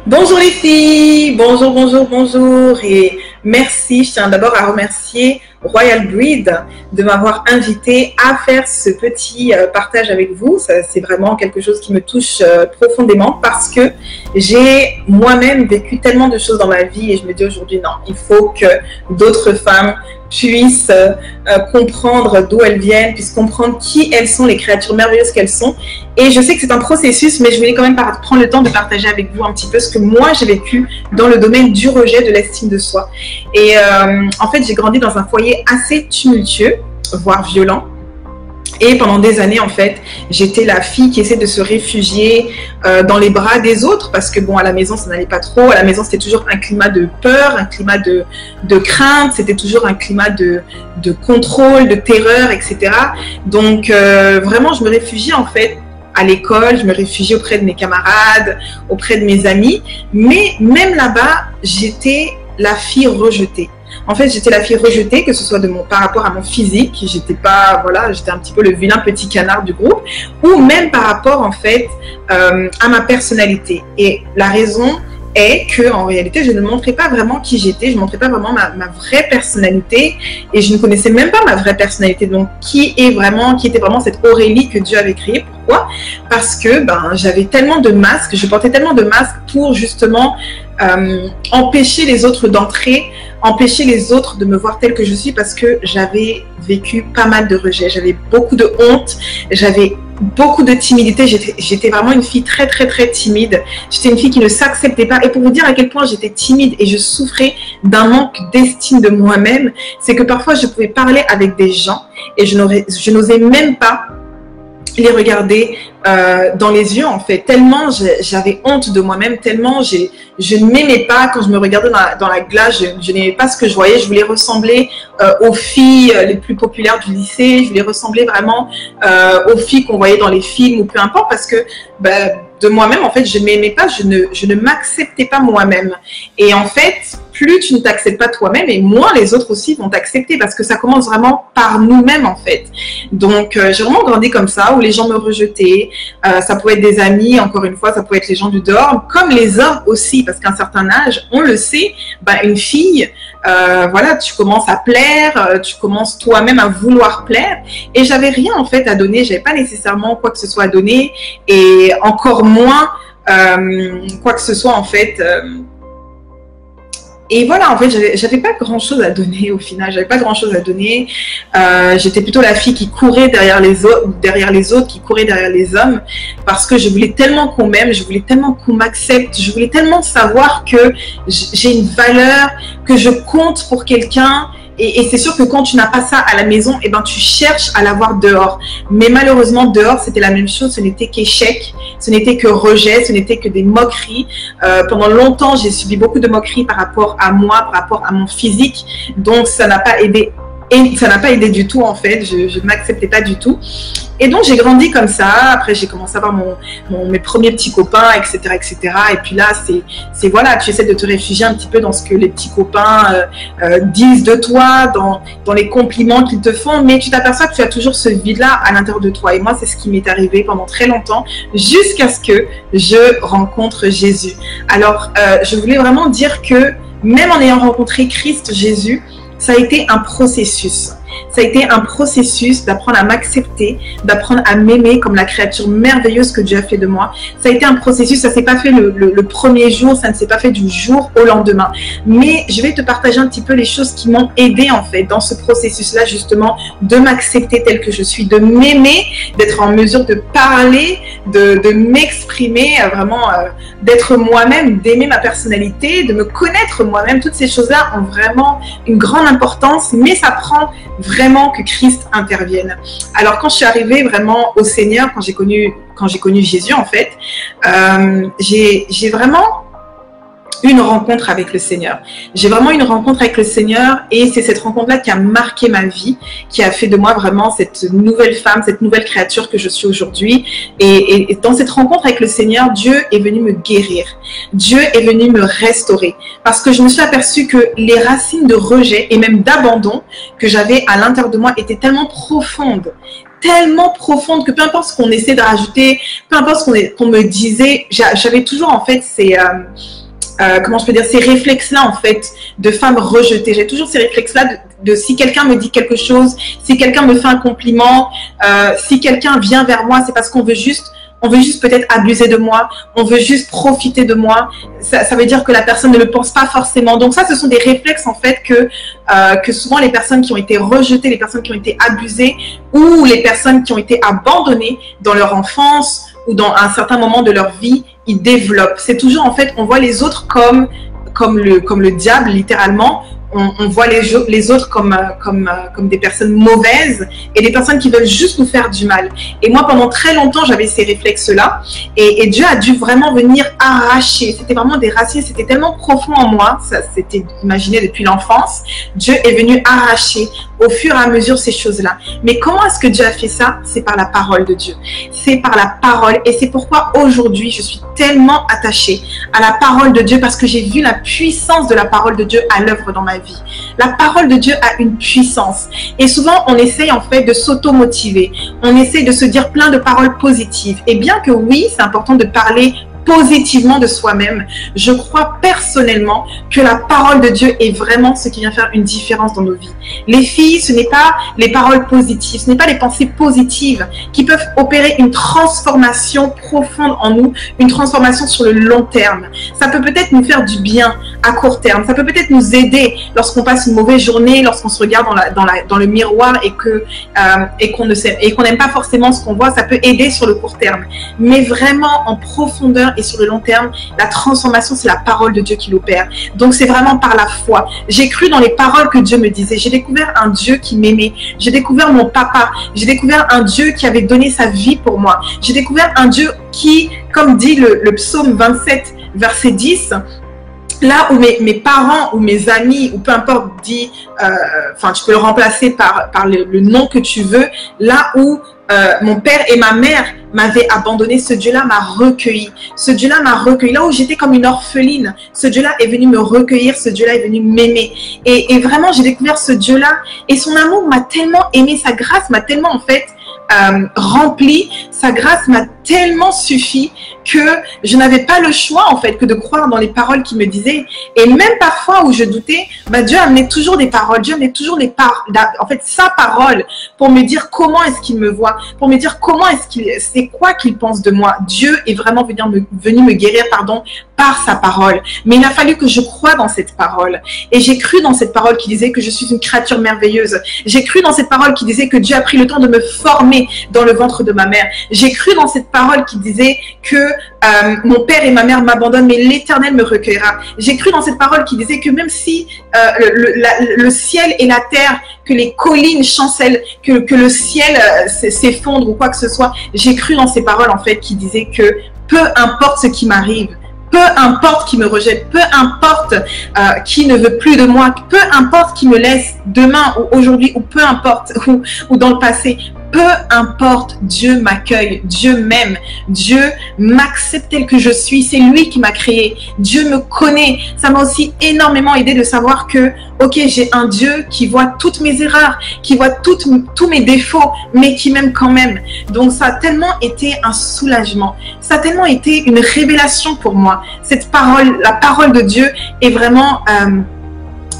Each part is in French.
Bonjour les filles, bonjour et merci. Je tiens d'abord à remercier Royal Breed de m'avoir invité à faire ce petit partage avec vous. C'est vraiment quelque chose qui me touche profondément parce que j'ai moi-même vécu tellement de choses dans ma vie et je me dis aujourd'hui non, il faut que d'autres femmes puissent comprendre d'où elles viennent, puissent comprendre qui elles sont, les créatures merveilleuses qu'elles sont. Et je sais que c'est un processus, mais je voulais quand même prendre le temps de partager avec vous un petit peu ce que moi j'ai vécu dans le domaine du rejet, de l'estime de soi. Et en fait, j'ai grandi dans un foyer assez tumultueux, voire violent. Et pendant des années, en fait, j'étais la fille qui essaie de se réfugier dans les bras des autres parce que, bon, à la maison, ça n'allait pas trop. À la maison, c'était toujours un climat de peur, un climat de crainte. C'était toujours un climat de contrôle, de terreur, etc. Donc, vraiment, je me réfugiais, en fait, à l'école. Je me réfugiais auprès de mes camarades, auprès de mes amis. Mais même là-bas, j'étais la fille rejetée. En fait, j'étais la fille rejetée, que ce soit par rapport à mon physique, j'étais pas, voilà, j'étais un petit peu le vilain petit canard du groupe, ou même par rapport, en fait, à ma personnalité. Et la raison est que, en réalité, je ne montrais pas vraiment qui j'étais, je ne montrais pas vraiment ma vraie personnalité, et je ne connaissais même pas ma vraie personnalité. Donc, qui était vraiment cette Aurélie que Dieu avait créée. Pourquoi? Parce que j'avais tellement de masques, je portais tellement de masques pour justement empêcher les autres d'entrer, empêcher les autres de me voir telle que je suis, parce que j'avais vécu pas mal de rejet, j'avais beaucoup de honte, j'avais beaucoup de timidité, j'étais vraiment une fille très timide, j'étais une fille qui ne s'acceptait pas. Et pour vous dire à quel point j'étais timide et je souffrais d'un manque d'estime de moi-même, c'est que parfois je pouvais parler avec des gens et je n'osais même pas les regarder dans les yeux, en fait, tellement j'avais honte de moi-même, tellement je ne m'aimais pas. Quand je me regardais dans la glace, je n'aimais pas ce que je voyais. Je voulais ressembler aux filles les plus populaires du lycée, je voulais ressembler vraiment aux filles qu'on voyait dans les films ou peu importe, parce que de moi-même, en fait, je ne m'aimais pas, je ne m'acceptais pas moi-même. Et en fait, plus tu ne t'acceptes pas toi-même, et moins les autres aussi vont t'accepter, parce que ça commence vraiment par nous-mêmes, en fait. Donc, j'ai vraiment grandi comme ça, où les gens me rejetaient. Ça pouvait être des amis, encore une fois, ça pouvait être les gens du dehors, comme les hommes aussi, parce qu'à un certain âge, on le sait, une fille, voilà, tu commences à plaire, tu commences toi-même à vouloir plaire, et j'avais rien en fait à donner, j'avais pas nécessairement quoi que ce soit à donner, et encore moins quoi que ce soit en fait. Et voilà, en fait, j'avais pas grand chose à donner au final, j'avais pas grand chose à donner. J'étais plutôt la fille qui courait derrière les autres, qui courait derrière les hommes, parce que je voulais tellement qu'on m'aime, je voulais tellement qu'on m'accepte, je voulais tellement savoir que j'ai une valeur, que je compte pour quelqu'un. Et c'est sûr que quand tu n'as pas ça à la maison, tu cherches à l'avoir dehors. Mais malheureusement, dehors, c'était la même chose. Ce n'était qu'échec, ce n'était que rejet, ce n'était que des moqueries. Pendant longtemps, j'ai subi beaucoup de moqueries par rapport à moi, par rapport à mon physique. Donc, ça n'a pas aidé. Et ça n'a pas aidé du tout, en fait. Je ne m'acceptais pas du tout. Et donc, j'ai grandi comme ça. Après, j'ai commencé à avoir mes premiers petits copains, etc., etc. Et puis là, c'est voilà, tu essaies de te réfugier un petit peu dans ce que les petits copains disent de toi, dans les compliments qu'ils te font. Mais tu t'aperçois que tu as toujours ce vide-là à l'intérieur de toi. Et moi, c'est ce qui m'est arrivé pendant très longtemps, jusqu'à ce que je rencontre Jésus. Alors, je voulais vraiment dire que même en ayant rencontré Christ Jésus, ça a été un processus. Ça a été un processus d'apprendre à m'accepter, d'apprendre à m'aimer comme la créature merveilleuse que Dieu a fait de moi. Ça a été un processus, ça ne s'est pas fait le premier jour, ça ne s'est pas fait du jour au lendemain. Mais je vais te partager un petit peu les choses qui m'ont aidé en fait dans ce processus-là, justement, de m'accepter telle que je suis, de m'aimer, d'être en mesure de parler, de m'exprimer, vraiment d'être moi-même, d'aimer ma personnalité, de me connaître moi-même. Toutes ces choses-là ont vraiment une grande importance, mais ça prend vraiment que Christ intervienne. Alors quand je suis arrivée vraiment au Seigneur, quand j'ai connu Jésus en fait, j'ai vraiment une rencontre avec le Seigneur. J'ai vraiment une rencontre avec le Seigneur et c'est cette rencontre-là qui a marqué ma vie, qui a fait de moi vraiment cette nouvelle femme, cette nouvelle créature que je suis aujourd'hui. Et dans cette rencontre avec le Seigneur, Dieu est venu me guérir. Dieu est venu me restaurer parce que je me suis aperçue que les racines de rejet et même d'abandon que j'avais à l'intérieur de moi étaient tellement profondes, tellement profonde que peu importe ce qu'on essaie de rajouter, peu importe ce qu'on me disait, j'avais toujours en fait ces comment je peux dire, ces réflexes-là en fait de femmes rejetées. J'ai toujours ces réflexes-là de si quelqu'un me dit quelque chose, si quelqu'un me fait un compliment, si quelqu'un vient vers moi, c'est parce qu'on veut juste peut-être abuser de moi, on veut juste profiter de moi. Ça veut dire que la personne ne le pense pas forcément. Donc ça, ce sont des réflexes en fait que souvent les personnes qui ont été rejetées, les personnes qui ont été abusées ou les personnes qui ont été abandonnées dans leur enfance ou dans un certain moment de leur vie, ils développent. C'est toujours en fait, on voit les autres comme le diable littéralement. On voit les autres comme des personnes mauvaises et des personnes qui veulent juste nous faire du mal. Et moi, pendant très longtemps, j'avais ces réflexes-là. Et Dieu a dû vraiment venir arracher. C'était vraiment des racines, c'était tellement profond en moi. Ça c'était imaginé depuis l'enfance. Dieu est venu arracher au fur et à mesure ces choses-là. Mais comment est-ce que Dieu a fait ça? C'est par la parole de Dieu. C'est par la parole. Et c'est pourquoi aujourd'hui, je suis tellement attachée à la parole de Dieu parce que j'ai vu la puissance de la parole de Dieu à l'œuvre dans ma vie. La parole de Dieu a une puissance. Et souvent, on essaye en fait de s'auto-motiver. On essaye de se dire plein de paroles positives. Et bien que oui, c'est important de parler positivement de soi-même, je crois personnellement que la parole de Dieu est vraiment ce qui vient faire une différence dans nos vies. Les filles, ce n'est pas les paroles positives, ce n'est pas les pensées positives qui peuvent opérer une transformation profonde en nous, une transformation sur le long terme. Ça peut peut-être nous faire du bien à court terme, ça peut peut-être nous aider lorsqu'on passe une mauvaise journée, lorsqu'on se regarde dans le miroir et qu'on n'aime pas forcément ce qu'on voit, ça peut aider sur le court terme. Mais vraiment en profondeur et sur le long terme, la transformation, c'est la parole de Dieu qui l'opère. Donc, c'est vraiment par la foi. J'ai cru dans les paroles que Dieu me disait. J'ai découvert un Dieu qui m'aimait. J'ai découvert mon papa. J'ai découvert un Dieu qui avait donné sa vie pour moi. J'ai découvert un Dieu qui, comme dit le psaume 27, verset 10, là où mes parents ou mes amis, ou peu importe, dit, tu peux le remplacer par le nom que tu veux, là où mon père et ma mère m'avaient abandonné, ce Dieu-là m'a recueilli. Ce Dieu-là m'a recueilli. Là où j'étais comme une orpheline, ce Dieu-là est venu me recueillir, ce Dieu-là est venu m'aimer. Et vraiment, j'ai découvert ce Dieu-là et son amour m'a tellement aimé, sa grâce m'a tellement en fait rempli, sa grâce m'a tellement suffi que je n'avais pas le choix en fait que de croire dans les paroles qu'il me disait. Et même parfois où je doutais, Dieu amenait toujours des paroles, Dieu amenait toujours en fait sa parole pour me dire comment est-ce qu'il me voit, pour me dire comment c'est quoi qu'il pense de moi. Dieu est vraiment venu me guérir par sa parole. Mais il a fallu que je croie dans cette parole. Et j'ai cru dans cette parole qui disait que je suis une créature merveilleuse. J'ai cru dans cette parole qui disait que Dieu a pris le temps de me former dans le ventre de ma mère. J'ai cru dans cette parole qui disait que mon père et ma mère m'abandonnent, mais l'Éternel me recueillera. J'ai cru dans cette parole qui disait que même si le ciel et la terre, que les collines chancellent, que le ciel s'effondre ou quoi que ce soit, j'ai cru dans ces paroles en fait qui disaient que peu importe ce qui m'arrive, peu importe qui me rejette, peu importe qui ne veut plus de moi, peu importe qui me laisse demain ou aujourd'hui, ou peu importe, ou dans le passé, peu importe, Dieu m'accueille, Dieu m'aime, Dieu m'accepte tel que je suis, c'est lui qui m'a créé, Dieu me connaît. Ça m'a aussi énormément aidé de savoir que, ok, j'ai un Dieu qui voit toutes mes erreurs, qui voit tous mes défauts, mais qui m'aime quand même. Donc ça a tellement été un soulagement, ça a tellement été une révélation pour moi. Cette parole, la parole de Dieu est vraiment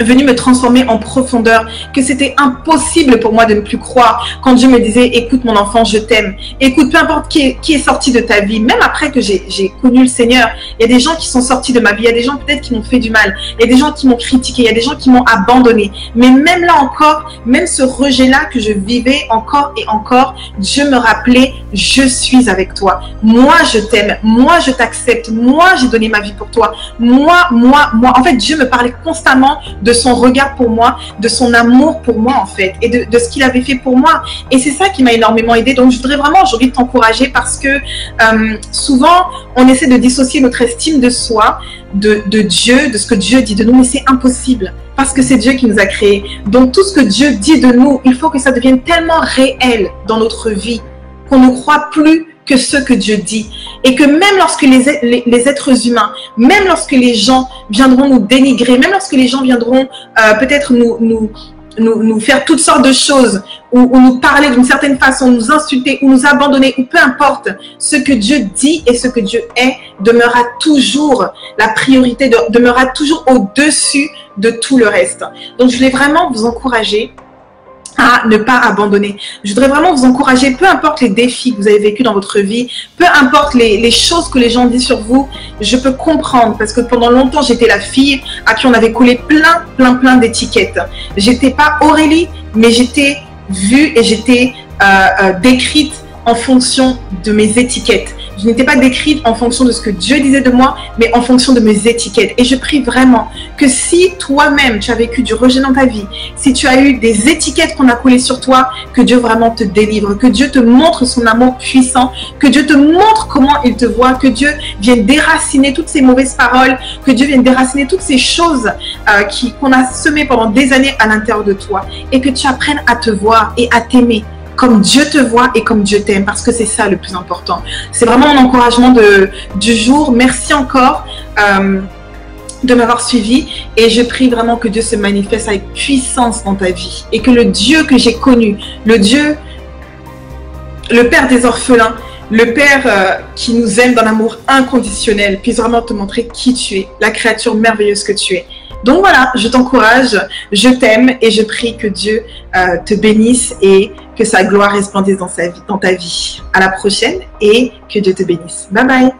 venu me transformer en profondeur, que c'était impossible pour moi de ne plus croire quand Dieu me disait écoute mon enfant, je t'aime, écoute peu importe qui est sorti de ta vie, même après que j'ai connu le Seigneur, il y a des gens qui sont sortis de ma vie, il y a des gens peut-être qui m'ont fait du mal, il y a des gens qui m'ont critiqué, il y a des gens qui m'ont abandonné, mais même là encore, même ce rejet-là que je vivais encore et encore, Dieu me rappelait je suis avec toi, moi je t'aime, moi je t'accepte, moi j'ai donné ma vie pour toi, moi, en fait Dieu me parlait constamment de son regard pour moi, de son amour pour moi en fait, et de ce qu'il avait fait pour moi. Et c'est ça qui m'a énormément aidé. Donc je voudrais vraiment aujourd'hui t'encourager parce que souvent on essaie de dissocier notre estime de soi, de Dieu, de ce que Dieu dit de nous, mais c'est impossible parce que c'est Dieu qui nous a créés. Donc tout ce que Dieu dit de nous, il faut que ça devienne tellement réel dans notre vie qu'on ne croit plus que ce que Dieu dit. Et que même lorsque les êtres humains, même lorsque les gens viendront nous dénigrer, même lorsque les gens viendront peut-être nous faire toutes sortes de choses ou nous parler d'une certaine façon, nous insulter ou nous abandonner, ou peu importe, ce que Dieu dit et ce que Dieu est demeurera toujours la priorité, demeurera toujours au-dessus de tout le reste. Donc, je voulais vraiment vous encourager à ne pas abandonner. Je voudrais vraiment vous encourager, peu importe les défis que vous avez vécus dans votre vie, peu importe les choses que les gens disent sur vous, je peux comprendre parce que pendant longtemps, j'étais la fille à qui on avait collé plein d'étiquettes. J'étais pas Aurélie, mais j'étais vue et j'étais décrite en fonction de mes étiquettes. Je n'étais pas décrite en fonction de ce que Dieu disait de moi, mais en fonction de mes étiquettes. Et je prie vraiment que si toi-même, tu as vécu du rejet dans ta vie, si tu as eu des étiquettes qu'on a collées sur toi, que Dieu vraiment te délivre, que Dieu te montre son amour puissant, que Dieu te montre comment il te voit, que Dieu vienne déraciner toutes ces mauvaises paroles, que Dieu vienne déraciner toutes ces choses qu'on a semées pendant des années à l'intérieur de toi, et que tu apprennes à te voir et à t'aimer comme Dieu te voit et comme Dieu t'aime, parce que c'est ça le plus important. C'est vraiment mon encouragement du jour. Merci encore de m'avoir suivi et je prie vraiment que Dieu se manifeste avec puissance dans ta vie et que le Dieu que j'ai connu, le Père des orphelins, le Père qui nous aime dans l'amour inconditionnel, puisse vraiment te montrer qui tu es, la créature merveilleuse que tu es. Donc voilà, je t'encourage, je t'aime et je prie que Dieu te bénisse et que sa gloire resplendisse dans ta vie. À la prochaine et que Dieu te bénisse. Bye bye.